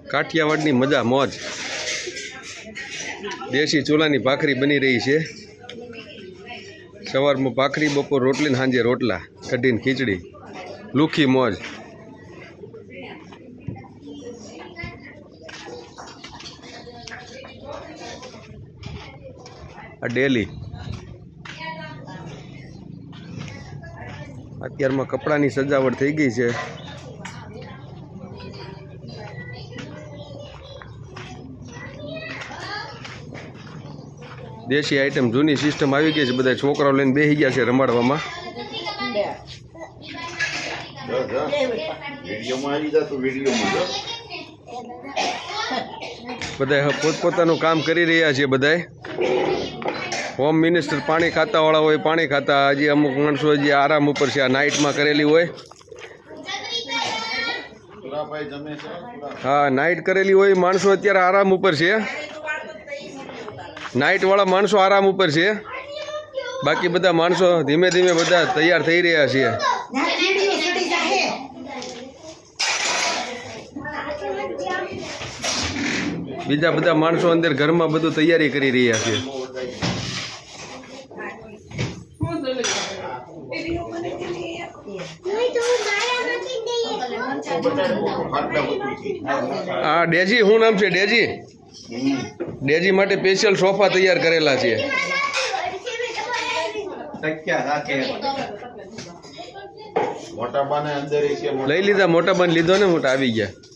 કાઠિયાવાડની મજા મોજ દેશી ચૂલાની ભાખરી બની રહી છે સવારમાં ભાખરી બપોર રોટલી ને સાંજે રોટલા કઢીને ખીચડી લુખી મોજ આ ડેલી અત્યારમાં કપડાની સજાવટ થઈ ગઈ છે દેશી આઈટમ જૂની સિસ્ટમ આવી ગઈ છે બધા છોકરાઓ લઈને બેસી ગયા છે રમાડવામાં બધા પોતપોતાનું કામ કરી રહ્યા છે બધા હોમ મિનિસ્ટર પાણી ખાતા વાળા હોય પાણી ખાતા હજી અમુક માણસો હજી આરામ ઉપર છે આ નાઇટમાં કરેલી હોય હા નાઇટ કરેલી હોય માણસો અત્યારે આરામ ઉપર છે નાઇટ વાળા માણસો આરામ ઉપર છે બાકી બધા માણસો ધીમે ધીમે બધા તૈયાર થઈ રહ્યા છે બીજા બધા માણસો અંદર ઘરમાં બધું તૈયારી કરી રહ્યા છે હા ડેજી શું નામ છે ડેજી માટે સ્પેશિયલ સોફા તૈયાર કરેલા છે લઈ લીધા મોટા બાને લીધો ને મોટા આવી ગયા